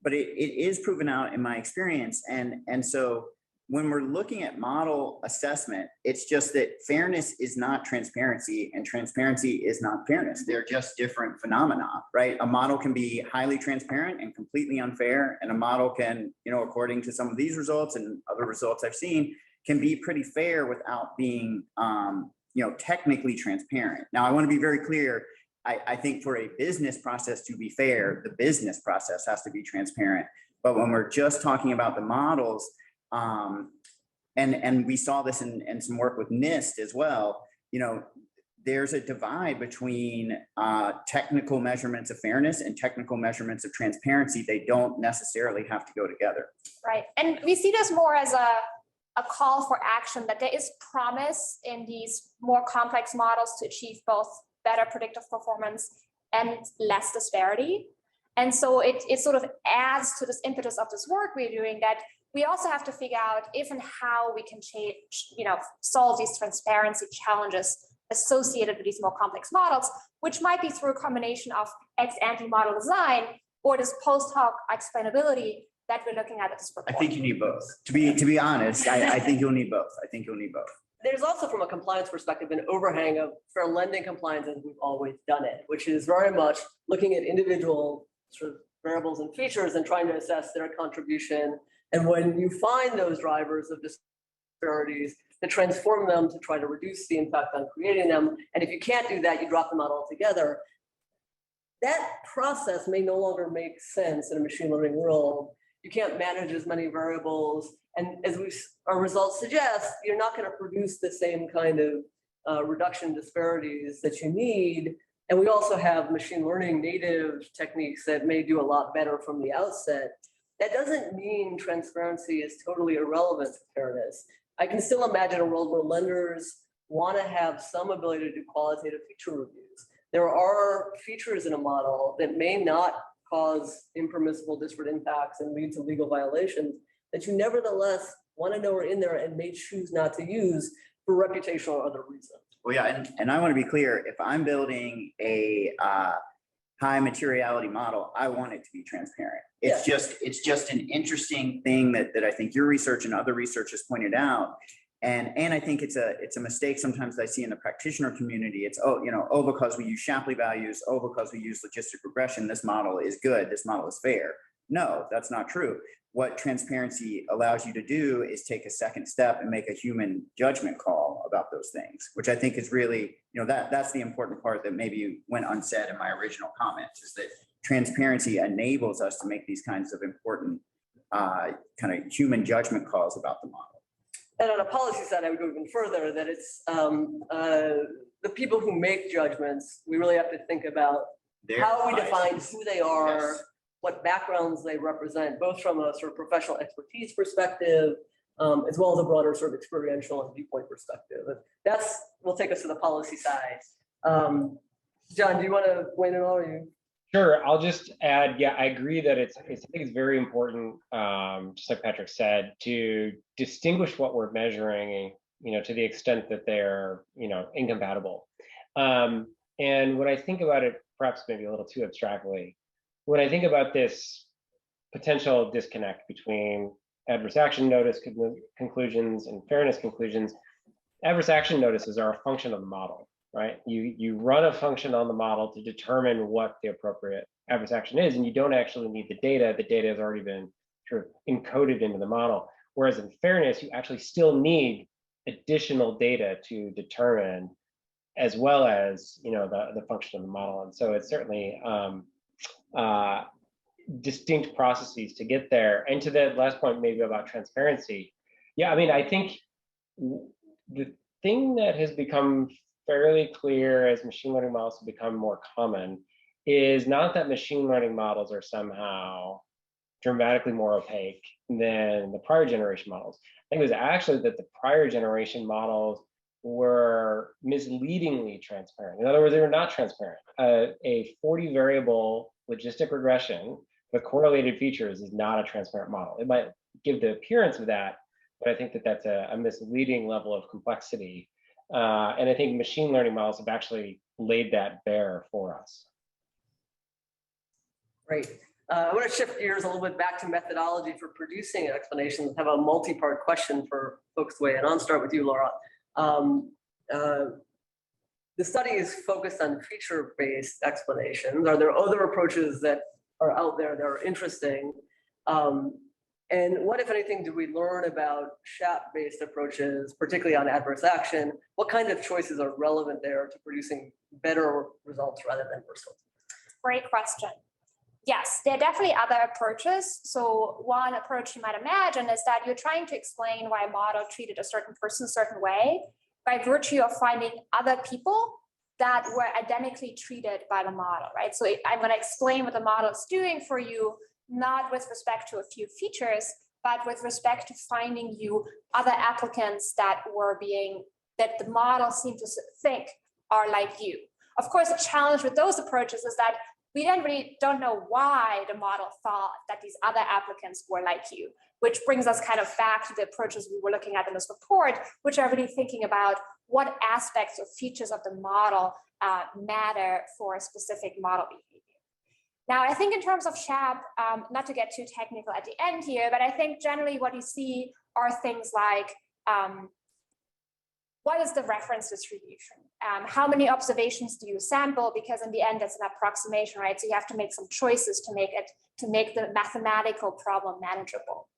it is proven out in my experience. And so when we're looking at model assessment, it's just that fairness is not transparency and transparency is not fairness. They're just different phenomena, right? A model can be highly transparent and completely unfair. And a model can, according to some of these results and other results I've seen, can be pretty fair without being, technically transparent. Now, I want to be very clear. I think for a business process to be fair, the business process has to be transparent. But when we're just talking about the models, and we saw this in some work with NIST as well, there's a divide between technical measurements of fairness and technical measurements of transparency. They don't necessarily have to go together.
Right. And we see this more as a call for action, that there is promise in these more complex models to achieve both better predictive performance and less disparity. And so it sort of adds to this impetus of this work we're doing, that we also have to figure out if and how we can change, solve these transparency challenges associated with these more complex models, which might be through a combination of ex-ante model design or this post hoc explainability that we're looking at this
I
report?
think you need both. To be honest, I think you'll need both. I think you'll need both.
There's also, from a compliance perspective, an overhang of fair lending compliance as we've always done it, which is very much looking at individual sort of variables and features and trying to assess their contribution. And when you find those drivers of disparities, to transform them to try to reduce the impact on creating them. And if you can't do that, you drop them out altogether. That process may no longer make sense in a machine learning world. You can't manage as many variables. And as our results suggest, you're not going to produce the same kind of reduction disparities that you need. And we also have machine learning native techniques that may do a lot better from the outset. That doesn't mean transparency is totally irrelevant to fairness. I can still imagine a world where lenders want to have some ability to do qualitative feature reviews. There are features in a model that may not cause impermissible disparate impacts and lead to legal violations that you nevertheless want to know are in there and may choose not to use for reputational or other reasons.
Well, yeah, and I want to be clear, if I'm building a high materiality model, I want it to be transparent. It's just an interesting thing that I think your research and other research has pointed out. And I think it's a mistake sometimes I see in the practitioner community. It's, because we use Shapley values, because we use logistic regression, this model is good, this model is fair. No, that's not true. What transparency allows you to do is take a second step and make a human judgment call about those things, which I think is really, that's the important part that maybe went unsaid in my original comments, is that transparency enables us to make these kinds of important kind of human judgment calls about the model.
And on a policy side, I would go even further, that it's the people who make judgments, we really have to think about how we define who they are, yes, what backgrounds they represent, both from a sort of professional expertise perspective, as well as a broader sort of experiential and viewpoint perspective. And will take us to the policy side. John, do you want to weigh in on you?
Sure, I'll just add, yeah, I agree that I think it's very important, just like Patrick said, to distinguish what we're measuring, to the extent that they're, incompatible. And when I think about it, perhaps maybe a little too abstractly, when I think about this potential disconnect between adverse action notice conclusions and fairness conclusions, adverse action notices are a function of the model. Right? You run a function on the model to determine what the appropriate adverse action is, and you don't actually need the data. The data has already been sort of encoded into the model. Whereas in fairness, you actually still need additional data to determine, as well as the function of the model. And so it's certainly distinct processes to get there. And to the last point, maybe about transparency. Yeah, I mean, I think the thing that has become fairly clear as machine learning models have become more common is not that machine learning models are somehow dramatically more opaque than the prior generation models. I think it was actually that the prior generation models were misleadingly transparent. In other words, they were not transparent. A 40 variable logistic regression with correlated features is not a transparent model. It might give the appearance of that, but I think that that's a misleading level of complexity. And I think machine learning models have actually laid that bare for us.
Great. I want to shift gears a little bit back to methodology for producing an explanation. Have a multi-part question for folks to weigh in. I'll start with you, Laura. The study is focused on feature-based explanations. Are there other approaches that are out there that are interesting? And what, if anything, do we learn about SHAP-based approaches, particularly on adverse action? What kind of choices are relevant there to producing better results rather than worse ones?
Great question. Yes, there are definitely other approaches. So one approach you might imagine is that you're trying to explain why a model treated a certain person a certain way by virtue of finding other people that were identically treated by the model, right? So I'm going to explain what the model is doing for you, not with respect to a few features, but with respect to finding you other applicants that the model seemed to think are like you. Of course, the challenge with those approaches is that we then really don't know why the model thought that these other applicants were like you, which brings us kind of back to the approaches we were looking at in this report, which are really thinking about what aspects or features of the model matter for a specific model behavior. Now, I think in terms of SHAP, not to get too technical at the end here, but I think generally what you see are things like, what is the reference distribution? How many observations do you sample? Because in the end, it's an approximation, right? So you have to make some choices to make the mathematical problem manageable.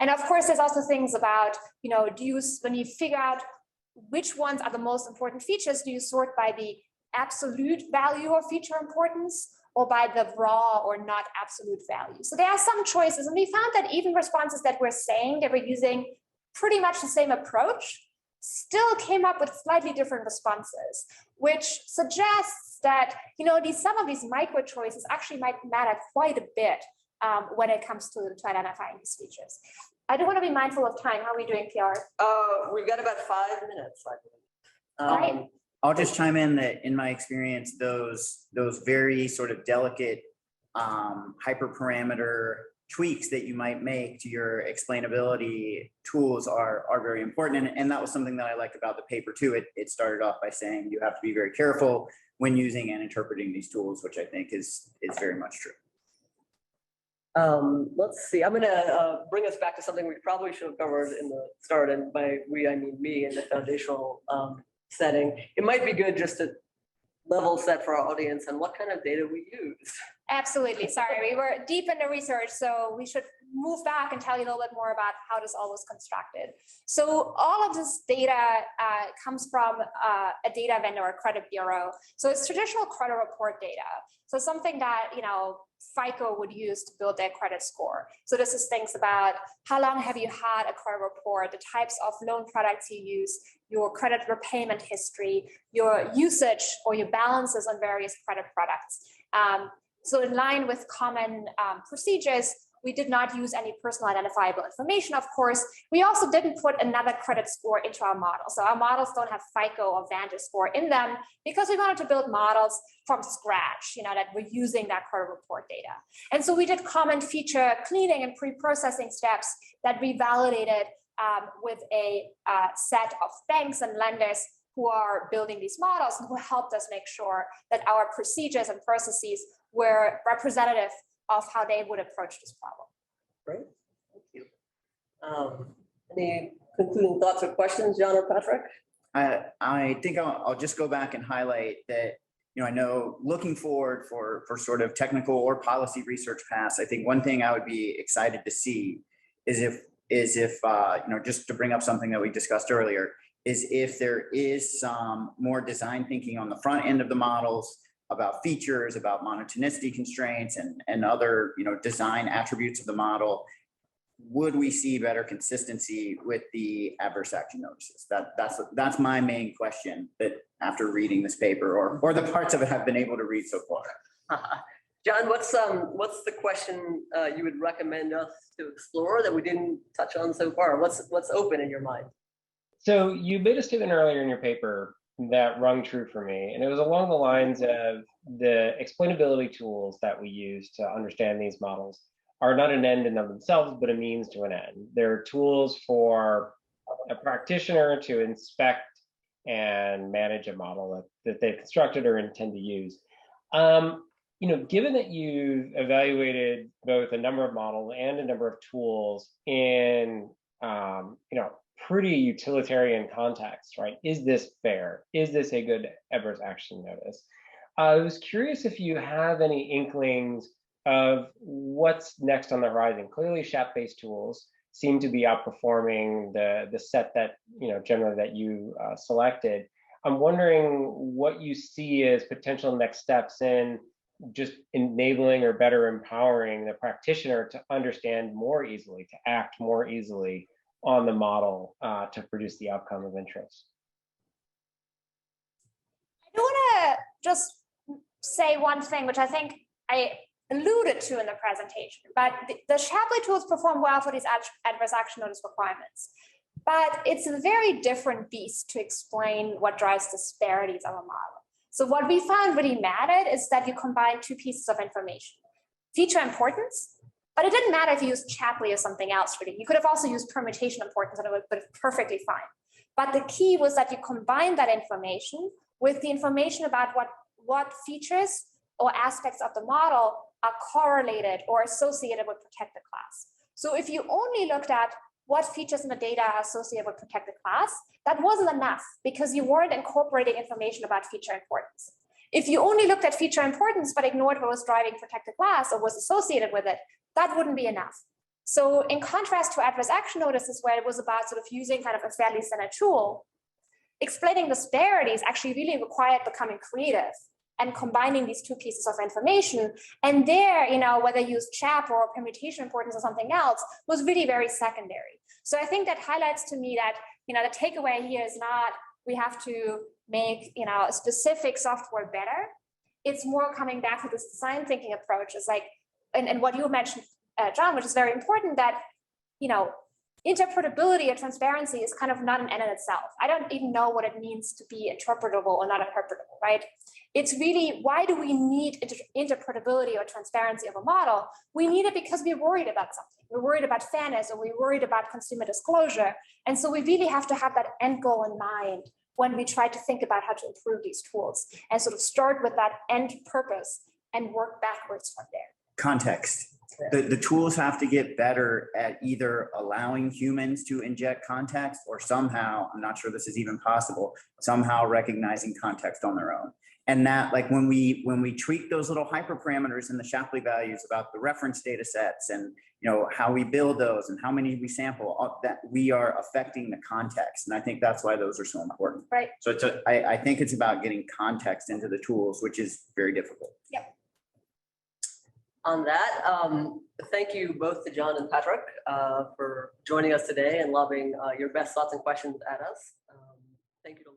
And of course, there's also things about, when you figure out which ones are the most important features, do you sort by the absolute value of feature importance or by the raw or not absolute value? So there are some choices, and we found that even responses that were saying they were using pretty much the same approach still came up with slightly different responses, which suggests that some of these micro choices actually might matter quite a bit when it comes to identifying these features. I do want to be mindful of time. How are we doing, PR?
We've got about 5 minutes, I believe.
Right.
I'll just chime in that in my experience, those very sort of delicate hyperparameter tweaks that you might make to your explainability tools are very important. And that was something that I liked about the paper too. It started off by saying you have to be very careful when using and interpreting these tools, which I think is very much true.
Let's see, I'm gonna bring us back to something we probably should have covered in the start, and by we, I mean me in the foundational setting. It might be good just to level set for our audience and what kind of data we use.
Absolutely. Sorry, we were deep in the research, so we should move back and tell you a little bit more about how this all was constructed. So all of this data comes from a data vendor or credit bureau. So it's traditional credit report data. So something that FICO would use to build their credit score. So this is things about how long have you had a credit report, the types of loan products you use, your credit repayment history, your usage or your balances on various credit products. So in line with common procedures, we did not use any personal identifiable information, of course. We also didn't put another credit score into our model. So our models don't have FICO or Vantage score in them because we wanted to build models from scratch, that we're using that credit report data. And so we did common feature cleaning and pre-processing steps that we validated with a set of banks and lenders who are building these models and who helped us make sure that our procedures and processes were representative of how they would approach this problem.
Great, thank you. Any concluding thoughts or questions, Jann or Patrick?
I think I'll just go back and highlight that, I know looking forward for sort of technical or policy research paths, I think one thing I would be excited to see is if just to bring up something that we discussed earlier, is if there is some more design thinking on the front end of the models about features, about monotonicity constraints and other, design attributes of the model, would we see better consistency with the adverse action notices? That's my main question that after reading this paper or the parts of it I've been able to read so far.
Jann, what's the question you would recommend us to explore that we didn't touch on so far? What's open in your mind?
So you made a statement earlier in your paper that rung true for me, and it was along the lines of the explainability tools that we use to understand these models are not an end in of themselves, but a means to an end. They're tools for a practitioner to inspect and manage a model that they've constructed or intend to use. Given that you've evaluated both a number of models and a number of tools in, pretty utilitarian context, right? Is this fair? Is this a good adverse action notice? I was curious if you have any inklings of what's next on the horizon. Clearly, SHAP-based tools seem to be outperforming the set that, generally that you selected. I'm wondering what you see as potential next steps in just enabling or better empowering the practitioner to understand more easily, to act more easily on the model to produce the outcome of interest.
I do want to just say one thing, which I think I alluded to in the presentation, but the Shapley tools perform well for these adverse action notice requirements. But it's a very different beast to explain what drives disparities of a model. So what we found really mattered is that you combine two pieces of information: feature importance, but it didn't matter if you used Shapley or something else really. You could have also used permutation importance and it would have been perfectly fine. But the key was that you combine that information with the information about what features or aspects of the model are correlated or associated with protected class. So if you only looked at what features in the data are associated with protected class, that wasn't enough because you weren't incorporating information about feature importance. If you only looked at feature importance but ignored what was driving protected class or was associated with it, that wouldn't be enough. So in contrast to adverse action notices, where it was about sort of using kind of a fairly standard tool, explaining disparities actually really required becoming creative and combining these two pieces of information. And there, whether you use CHAP or permutation importance or something else was really very secondary. So I think that highlights to me that, the takeaway here is not we have to make, a specific software better. It's more coming back to this design thinking approach. It's like, and what you mentioned, John, which is very important, that, interpretability or transparency is kind of not an end in itself. I don't even know what it means to be interpretable or not interpretable, right? It's really, why do we need interpretability or transparency of a model? We need it because we're worried about something. We're worried about fairness, or we're worried about consumer disclosure. And so we really have to have that end goal in mind when we try to think about how to improve these tools, and sort of start with that end purpose and work backwards from there.
Context. The tools have to get better at either allowing humans to inject context, or somehow, I'm not sure this is even possible, somehow recognizing context on their own. And that, like, when we tweak those little hyperparameters in the Shapley values about the reference data sets and how we build those and how many we sample, that we are affecting the context. And I think that's why those are so important.
Right.
So I think it's about getting context into the tools, which is very difficult.
Yep.
On that, thank you both to John and Patrick for joining us today and lobbing your best thoughts and questions at us. Thank you to